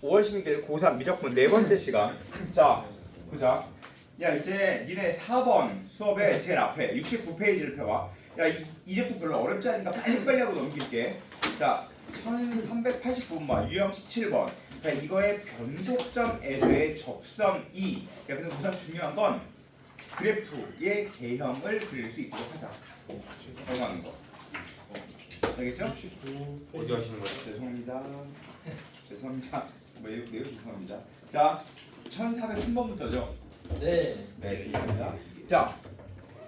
5월 16일 고3 미적분 네 번째 시간. 자, 보자. 야, 이제 니네 4번 수업에 제일 앞에 69페이지를 펴봐. 야, 이제부터 별로 어렵지 않으니까 빨리빨리 하고 넘길게. 자, 1389번, 유형 17번. 자, 이거의 변곡점에서의 접선 2. 야, 근데 우선 중요한 건 그래프의 개형을 그릴 수 있도록 하자. 정하는 거. 알겠죠? 어디 하시는 거죠? 죄송합니다. 죄송합니다. 매우 죄송합니다. 자, 1403번부터죠. 네. 네, 죄송합니다. 자,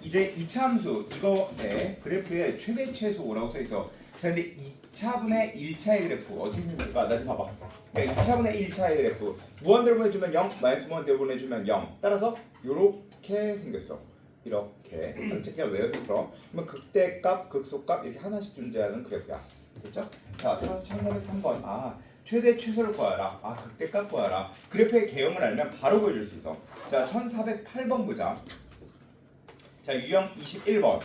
이제 2차 함수 이거에 그래프에 최대 최소라고 써 있어. 자, 근데 2차분의 1차의 그래프 어떻게 생길까? 나 좀 봐봐. 그러니까 2차분의 1차의 그래프 무한대로 보내주면 0, 마이너스 무한대로 보내주면 0. 따라서 요렇게 생겼어. 이렇게. 그냥 외워서 풀어. 그러면 극대값, 극소값 이렇게 하나씩 존재하는 그래프야. 됐죠? 자, 따라서 1403번. 아, 최대 최소를 구하라. 아, 극대값 구하라. 그래프의 개형을 알면 바로 보여줄 수 있어. 자, 1408번 보자. 자, 유형 21번.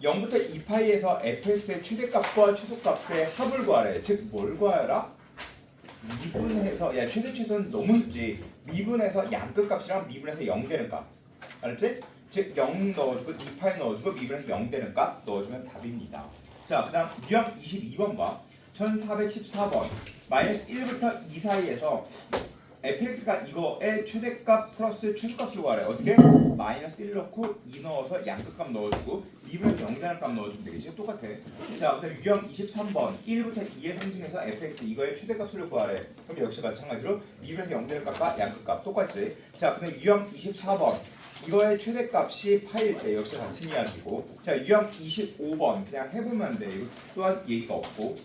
0부터 2파이에서 fx의 최대값과 최소값의 합을 구하래. 즉, 뭘 구하라? 미분해서, 야, 최대 최소는 너무 쉽지. 미분해서 양끝값이랑 미분해서 0 되는 값. 알았지? 즉, 0 넣어주고 2파이 넣어주고 미분해서 0 되는 값 넣어주면 답입니다. 자, 그 다음 유형 22번 봐. 1414번. 마이너스 1부터 2 사이에서 fx가 이거의 최대값 플러스 최소값을 구하래. 어떻게? 마이너스 1 넣고 2 넣어서 양끝값 넣어주고 미분해서 0 되는 값 넣어주면 되겠지? 똑같아. 자, 그다음 유형 23번 1부터 2의 상징에서 fx 이거의 최대값을 구하래. 그럼 역시 마찬가지로 미분해서 0 되는 값과 양끝값 똑같지? 자, 그다음 유형 24번 이거의 최대값이 파일 때 역시 같은 이야기고. 자, 유형 25번 그냥 해보면 돼. 이거 또한 얘기가 없고.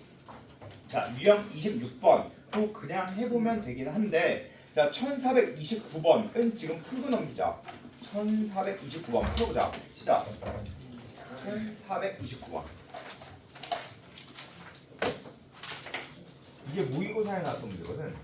자, 유형 26번 또 그냥 해보면 되긴 한데, 자, 1429번은 지금 풀고 넘기자. 1429번 풀어보자. 시작. 1429번. 이게 모의고사에 나왔던 문제거든.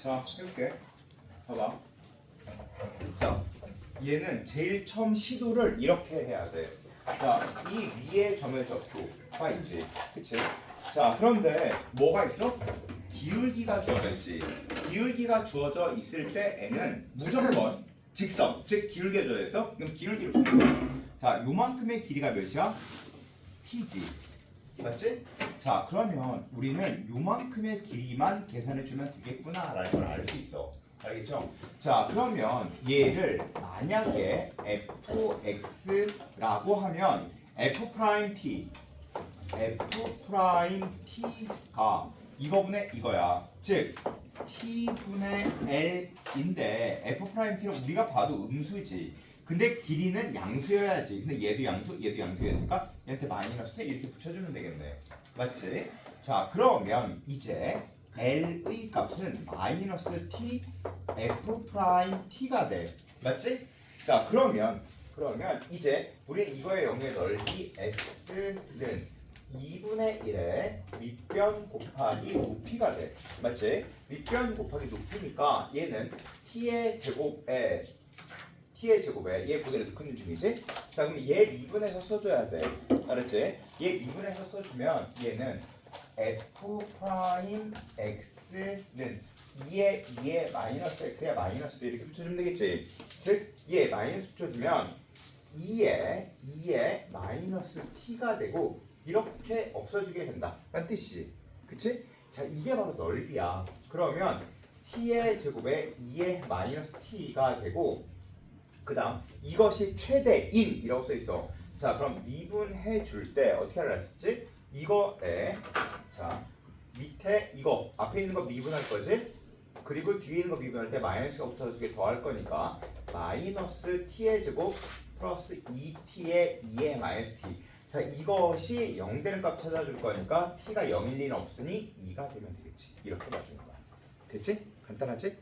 자, 해볼게. 봐봐. 자, 얘는 제일 처음 시도를 이렇게 해야 돼. 자, 이 위에 점을 접고가 있지. 그치? 자, 그런데 뭐가 있어? 기울기가 주어져 있지. 기울기가 주어져 있을 때에는 무조건 직선, 즉 기울기가 주어져 있어. 그럼 기울기를 구는 거야. 자, 요만큼의 길이가 몇이야? t지. 맞지? 자, 그러면 우리는 요만큼의 길이만 계산해주면 되겠구나 라는 걸 알 수 있어. 알겠죠? 자, 그러면 얘를 만약에 fx라고 하면 f't가 이거분의 이거야. 즉 t분의 l인데 f't는 우리가 봐도 음수지. 근데 길이는 양수여야지. 근데 얘도 양수, 얘도 양수여야 되니까 얘한테 마이너스 이렇게 붙여주면 되겠네. 맞지? 자, 그러면 이제 L의 값은 마이너스 T F'T가 돼. 맞지? 자, 그러면 이제 우리는 이거의 영의 넓이 X는 2분의 1의 밑변 곱하기 높이가 돼. 맞지? 밑변 곱하기 높이니까 얘는 T의 제곱에 얘 그대로 넣는 중이지? 자, 그럼 얘 미분해서 써줘야 돼. 알았지? 얘 미분해서 써주면 얘는 f'x는 2에 마이너스 x에 마이너스 이렇게 붙여주면 되겠지. 즉 2에 마이너스 붙여주면 2에 마이너스 t가 되고 이렇게 없어지게 된다. 란 뜻이지. 그치? 자, 이게 바로 넓이야. 그러면 t의 제곱에 2의 마이너스 t가 되고 그 다음 이것이 최대인이라고 써 있어. 자, 그럼 미분해 줄 때 어떻게 하려 했지? 이거에 자 밑에 이거 앞에 있는 거 미분할 거지? 그리고 뒤에 있는 거 미분할 때 마이너스가 붙어서 더할 거니까 마이너스 t의 제곱 플러스 2t의 2의 마이너스 t. 자, 이것이 0 되는 값 찾아줄 거니까 t가 0일 리는 없으니 2가 되면 되겠지. 이렇게 맞추는 거야. 됐지? 간단하지?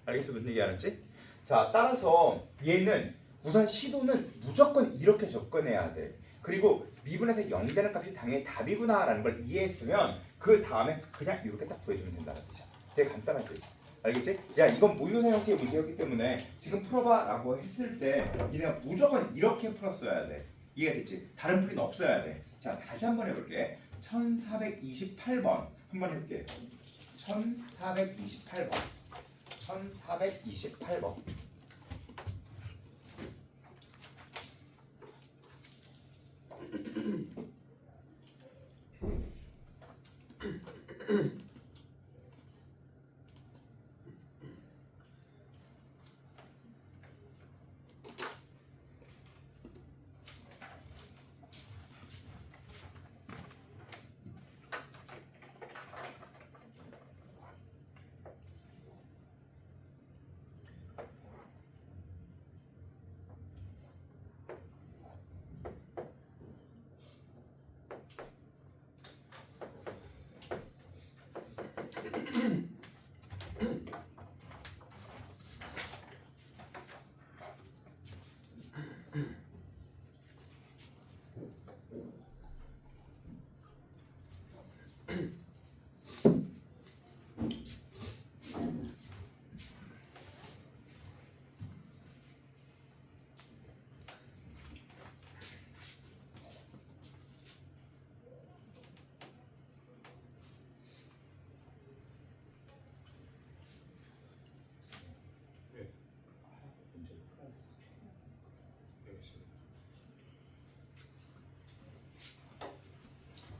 알겠어? 무슨 얘기 알았지? 자, 따라서 얘는 우선 시도는 무조건 이렇게 접근해야 돼. 그리고 미분에서 0 되는 값이 당연히 답이구나 라는 걸 이해했으면 그 다음에 그냥 이렇게 딱 구해주면 된다는 뜻이야. 되게 간단하지? 알겠지? 야, 이건 모의고사 형태의 문제였기 때문에 지금 풀어봐 라고 했을 때 니네가 무조건 이렇게 풀었어야 돼. 이해가 됐지? 다른 풀이는 없어야 돼. 자, 다시 한번 해볼게. 1428번 한번 해볼게. 1428번 1428번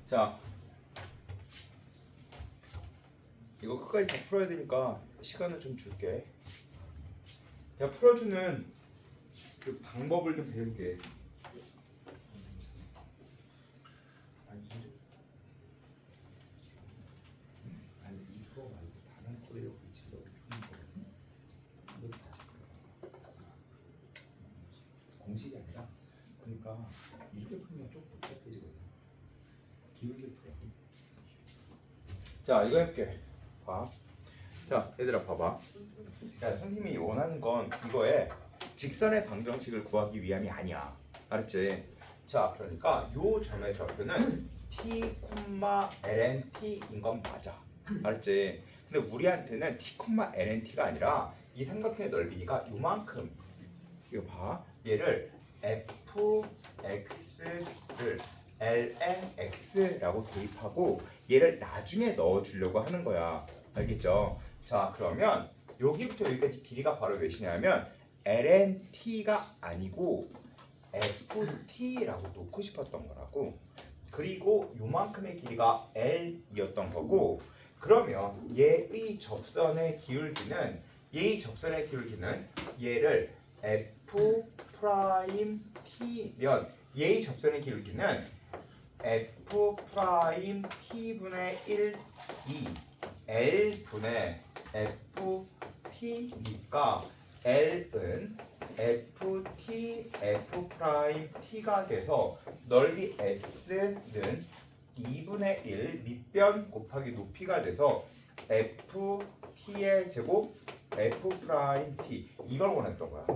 자, 이거 끝까지 다 풀어야 되니까 시간을 좀 줄게. 제가 풀어주는 그 방법을 좀 배울게. 아니 이거 말고 다른 거를 붙이려고 푸는 거거든. 이거 공식이 아니라 그러니까 이렇게 풀면 좀 복잡해지거든. 기울게 풀어. 자, 이거 해볼게. 봐. 자, 얘들아 봐봐. 야, 선생님이 원하는 건 이거에 직선의 방정식을 구하기 위함이 아니야. 알았지? 자, 그러니까 요 점의 좌표는 t, lnt인 건 맞아. 알았지? 근데 우리한테는 t, lnt가 아니라 이 삼각형의 넓이니까 요만큼. 이거 봐. 얘를 fx를 lnx라고 대입하고 얘를 나중에 넣어주려고 하는 거야. 알겠죠? 자, 그러면 여기부터 여기까지 길이가 바로 몇이냐면 lnt가 아니고 ft라고 놓고 싶었던 거라고. 그리고 요만큼의 길이가 l이었던 거고. 그러면 얘의 접선의 기울기는 얘를 f 프라임 t면 얘의 접선의 기울기는 f 프라임 t분의 1 2 l 분의 f t니까 l은 ft f 프라임 t가 돼서 넓이 s는 2분의 1 밑변 곱하기 높이가 돼서 ft의 제곱 f 프라임 t 이걸 원했던 거야.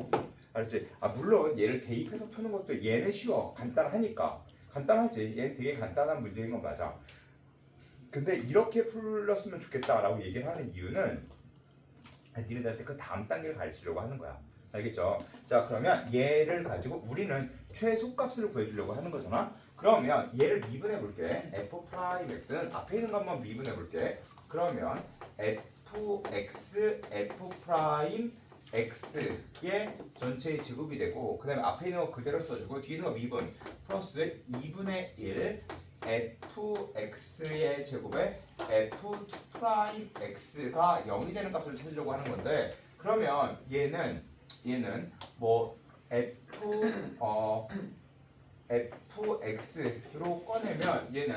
알았지? 아, 물론 얘를 대입해서 푸는 것도 얘는 쉬워. 간단하지. 얘는 되게 간단한 문제인 건 맞아. 근데 이렇게 풀렸으면 좋겠다라고 얘기를 하는 이유는 니네들한테 그 다음 단계를 가르치려고 하는 거야. 알겠죠? 자, 그러면 얘를 가지고 우리는 최소값을 구해주려고 하는 거잖아. 그러면 얘를 미분해 볼게. f 프라임 x는 앞에 있는 것만 미분해 볼게. 그러면 f fx f 프라임 x의 전체의 제곱이 되고 그 다음에 앞에 있는 거 그대로 써주고 뒤에 있는 거 미분 플러스 2분의 1 fx의 제곱에 f2 프라임 x가 0이 되는 값을 찾으려고 하는 건데 그러면 얘는 뭐 fx로 꺼내면 얘는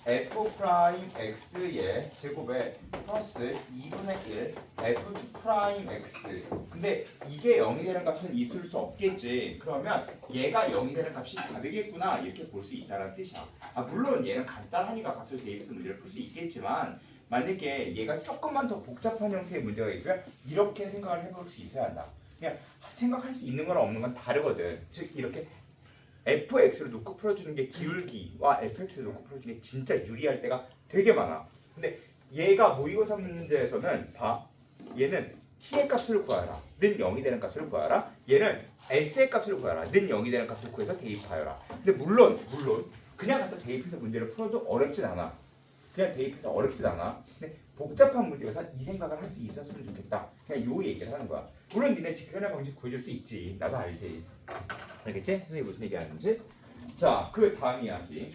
f 프라임 x의 제곱에 플러스 2분의 1 f2 프라임 x 근데 이게 0이 되는 값은 있을 수 없겠지 그러면 얘가 0이 되는 값이 다르겠구나 이렇게 볼 수 있다는 뜻이야 물론 얘는 간단하니까 값을 대입해서 문제를 풀 수 있겠지만 만약에 얘가 조금만 더 복잡한 형태의 문제가 있으면 이렇게 생각을 해볼 수 있어야 한다 그냥 생각할 수 있는 거랑 없는 건 다르거든 즉 이렇게 fx를 놓고 풀어주는 게 기울기와 fx를 놓고 풀어주는 게 진짜 유리할 때가 되게 많아. 근데 얘가 모의고사 문제에서는 봐. 얘는 t의 값을 구하라. 는 0이 되는 값을 구하라. 얘는 s의 값을 구하라. 는 0이 되는 값을 구해서 대입하여라. 근데 물론 그냥 갖다 대입해서 문제를 풀어도 어렵진 않아. 그냥 대입해서 어렵진 않아. 근데 복잡한 문제에서 이 생각을 할 수 있었으면 좋겠다. 그냥 요 얘기를 하는 거야. 물론 니네 직선의 방식 구해줄 수 있지. 나도 알지. 알겠지? 선생님이 무슨 얘기 하는지? 자, 그 다음 이야기.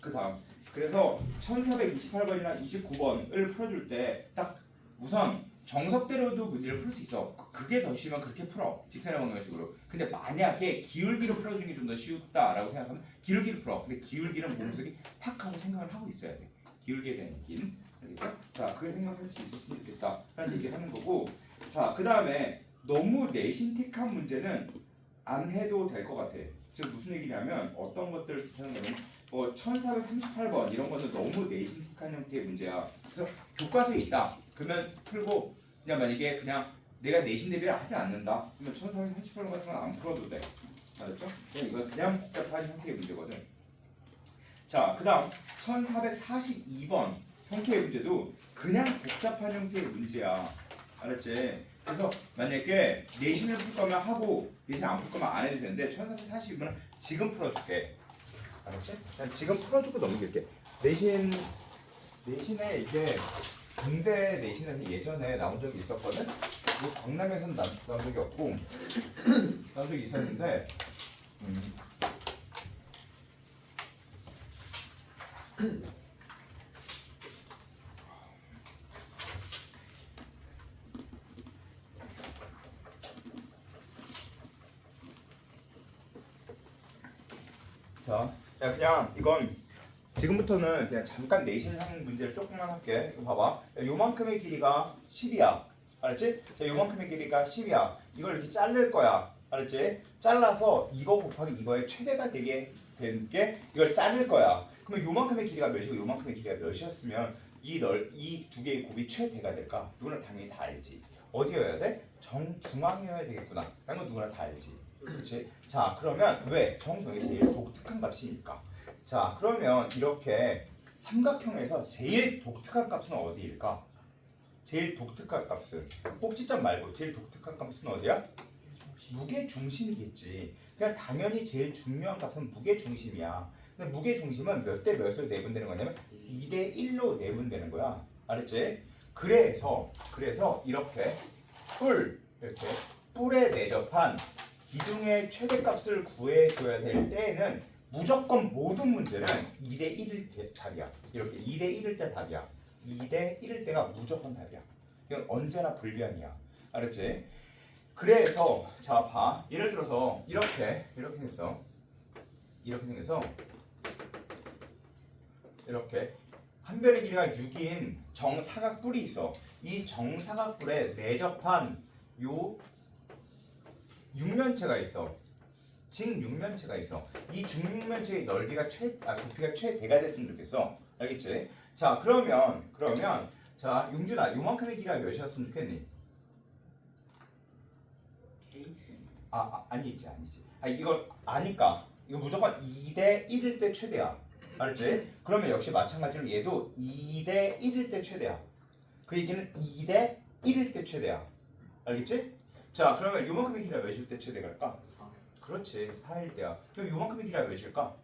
그 다음. 그래서 1428번이나 29번을 풀어줄 때 딱 우선 정석대로도 문제를 풀 수 있어. 그게 더 쉬우면 그렇게 풀어. 직선의 방정식으로. 근데 만약에 기울기로 풀어주는 게 좀 더 쉽다라고 생각하면 기울기로 풀어. 근데 기울기는 몸속에 탁 하고 생각을 하고 있어야 돼. 기울기에 대한 얘기는. 알겠죠? 자, 그게 생각할 수 있었으면 좋겠다. 라는 얘기를 하는 거고. 자, 그 다음에 너무 내신틱한 문제는 안 해도 될 것 같아. 지금 무슨 얘기냐면 어떤 것들을 하는 거냐면 1438번 이런 거는 너무 내신틱한 형태의 문제야. 그래서 교과서에 있다. 그러면 풀고 그냥 만약에 그냥 내가 내신 대비를 하지 않는다. 그러면 1438번 같은 건 안 풀어도 돼. 알았죠? 이건 그냥 복잡한 형태의 문제거든. 자, 그 다음 1442번 형태의 문제도 그냥 복잡한 형태의 문제야. 알았지? 그래서 만약에 내신을 풀 거면 하고 내신 안 풀 거면 안 해도 되는데 1442번은 지금 풀어줄게. 알았지? 난 지금 풀어주고 넘길게. 내신에 이게 군대 내신에서 예전에 나온 적이 있었거든. 뭐 강남에서는 나온 적이 없고 나온 적이 있었는데 자, 그냥 이건 지금부터는 그냥 잠깐 내신상 문제를 조금만 할게. 이거 봐봐. 요만큼의 길이가 10이야. 알았지? 자, 요만큼의 길이가 10이야. 이걸 이렇게 자를 거야. 알았지? 잘라서 이거 곱하기 이거의 최대가 되게 된 게 이걸 자를 거야. 그러면 요만큼의 길이가 몇이고 요만큼의 길이가 몇이었으면 이 두 개의 곱이 최대가 될까? 누구나 당연히 다 알지. 어디여야 돼? 정중앙이어야 되겠구나. 라는 건 누구나 다 알지. 그렇지? 자, 그러면 왜? 정성이 제일 독특한 값이니까. 자, 그러면 이렇게 삼각형에서 제일 독특한 값은 어디일까? 제일 독특한 값은 꼭지점 말고 제일 독특한 값은 어디야? 무게 중심이겠지. 그냥 당연히 제일 중요한 값은 무게 중심이야. 근데 무게 중심은 몇 대 몇으로 내분되는 거냐면 2대 1로 내분되는 거야. 알았지? 그래서 이렇게 뿔에 내접한 기둥의 최대값을 구해줘야 될 때에는 무조건 모든 문제는 2대 1일 때 답이야. 이렇게 2대 1일 때 답이야. 2대 1일 때가 무조건 답이야. 이건 언제나 불변이야. 알았지? 그래서 자, 봐. 예를 들어서 이렇게 생겼어. 이렇게 한 변의 길이가 6인 정사각뿔이 있어. 이 정사각뿔에 내접한 요 육면체가 있어. 직육면체가 있어. 이 직육면체의 넓이가 부피가 최대가 됐으면 좋겠어. 알겠지? 자, 그러면 자, 용준아, 요만큼의 길이가 몇이었으면 좋겠니? 아니지. 이걸 아니까. 이거 무조건 2대 1일 때 최대야. 알았지? 그러면 역시 마찬가지로 얘도 2대 1일 때 최대야. 그 얘기는 2대 1일 때 최대야. 알겠지? 자, 그러면 요만큼의 길이가 몇일 때 최대 갈까? 4. 그렇지, 4일 때야. 그럼 요만큼의 길이가 몇일까?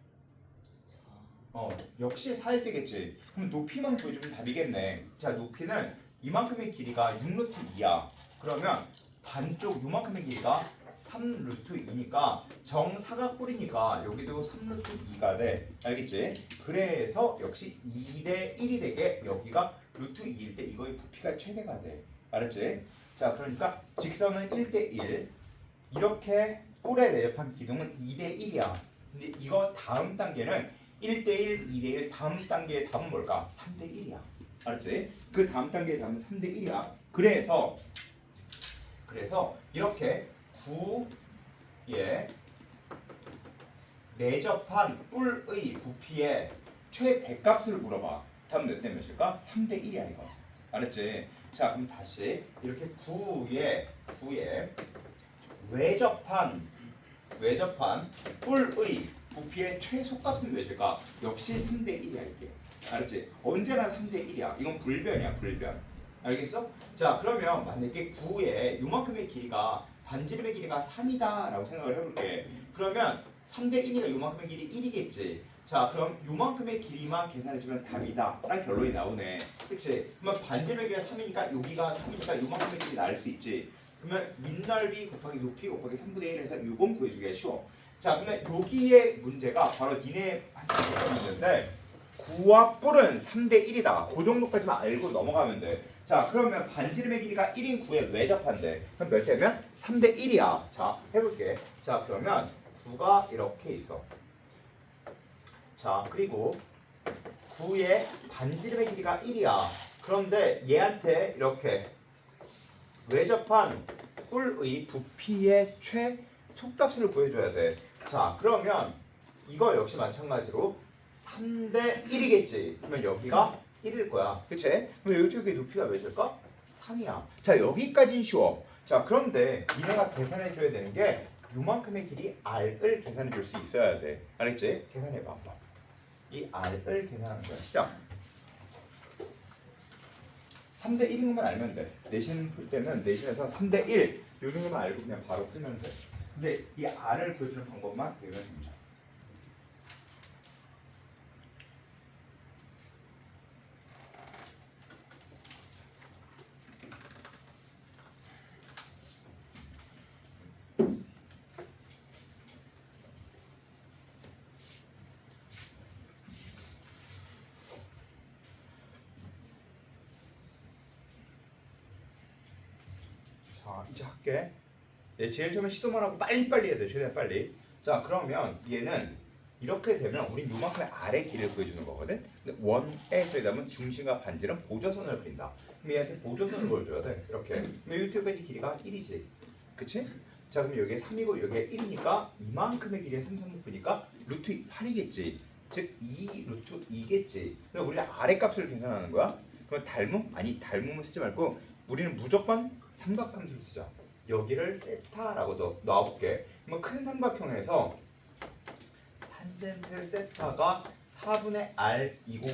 4. 역시 4일 때겠지. 그럼 높이만 구해주면 답이겠네. 자, 높이는 이만큼의 길이가 6루트 2야. 그러면 반쪽 요만큼의 길이가 3루트 2니까 정사각뿔이니까 여기도 3루트 2가 돼. 알겠지? 그래서 역시 2대 1이 되게 여기가 루트 2일 때 이거의 부피가 최대가 돼. 알았지? 자, 그러니까 직선은 1대 1. 이렇게 뿔에 대입한 기둥은 2대 1이야. 근데 이거 다음 단계는 1대 1, 2대 1 다음 단계의 답은 뭘까? 3대 1이야. 알았지? 그 다음 단계의 답은 3대 1이야. 그래서 이렇게 9에 내접한 뿔의 부피의 최대값을 물어봐. 답은 몇 대 몇일까? 3대 1이야 이거. 알았지? 자, 그럼 다시 이렇게 9에 외접한 뿔의 부피의 최소값은 몇일까? 역시 3대 1이야 이게. 알았지? 언제나 3대 1이야. 이건 불변이야 불변. 알겠어? 자, 그러면 만약에 9에 요만큼의 길이가 반지름의 길이가 3이다 라고 생각을 해볼게. 그러면 3대 1이니까 요만큼의 길이 1이겠지. 자, 그럼 요만큼의 길이만 계산해주면 답이다 라는 결론이 나오네. 그치? 그러면 반지름의 길이가 3이니까 여기가 3이니까 요만큼의 길이 나올 수 있지. 그러면 밑넓이 곱하기 높이 곱하기 3분의 1에서 요건 구해주기가 쉬워. 자, 그러면 여기에 문제가 바로 니네 한테 문제인데 9와 뿔은 3대 1이다. 그 정도까지만 알고 넘어가면 돼. 자, 그러면 반지름의 길이가 1인 9에 외접한대. 그럼 몇 대면? 3대 1이야. 자, 해볼게. 자, 그러면 9가 이렇게 있어. 자, 그리고 9의 반지름의 길이가 1이야. 그런데 얘한테 이렇게 외접한 뿔의 부피의 최소값을 구해줘야 돼. 자, 그러면 이거 역시 마찬가지로 3대 1이겠지. 그러면 여기가 1일 거야. 그치? 그럼 여기 높이가 몇일까? 3이야. 자, 여기까지는 쉬워. 자, 그런데 니네가 계산해줘야 되는 게 요만큼의 길이 R을 계산해줄 수 있어야 돼. 알겠지? 계산해봐 한번. 이 R을 계산하는 거야. 시작. 3대 1인 것만 알면 돼. 내신 풀 때는 내신에서 3대 1 요 정도만 알고 그냥 바로 풀면 돼. 근데 이 R을 구해주는 방법만 배우면 됩니다. 자, 이제 할게. 예, 제일 처음에 시도만 하고 빨리빨리 해야 돼. 최대한 빨리. 자, 그러면 얘는 이렇게 되면 우린 요만큼의 아래 길을 구해주는 거거든. 근데 원에서 되면 중심과 반지름 보조선을 그린다. 그럼 얘한테 보조선을 보여줘야 돼. 이렇게. 그럼 이쪽까지 길이가 1이지. 그치? 자, 그럼 여기에 3이고 여기에 1이니까 이만큼의 길이에 3, 3, 9니까 루트 8이겠지. 즉 2 루트 2겠지. 그래서 우리가 아래 값을 계산하는 거야. 그럼 닮음? 아니, 닮음을 쓰지 말고 우리는 무조건 삼각함수를 쓰자. 여기를 세타라고 놔볼게. 그러면 큰 삼각형에서 탄젠트 세타가 4분의 R이고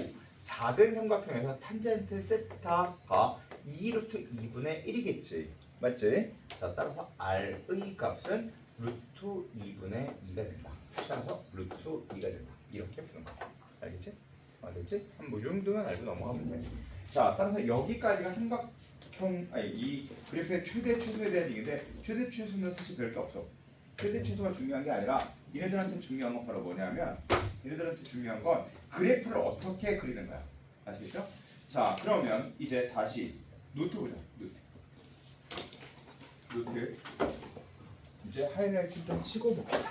작은 삼각형에서 탄젠트 세타가 2루트 2분의 1이겠지. 맞지? 자, 따라서 R의 값은 루트 2분의 2가 된다. 따라서 루트 2가 된다. 이렇게 푸는 거야. 알겠지? 됐지? 한번 이 정도만 알고 넘어가면 돼. 자, 따라서 여기까지가 이 그래프의 최대 최소에 대한 얘기인데 최대 최소는 사실 별게 없어. 최대 최소가 중요한 게 아니라 얘네들한테 중요한 건 바로 뭐냐면 얘네들한테 중요한 건 그래프를 어떻게 그리는 거야. 아시겠죠? 자, 그러면 이제 다시 노트 보자. 노트 이제 하이라이트 좀 치고 봅시다.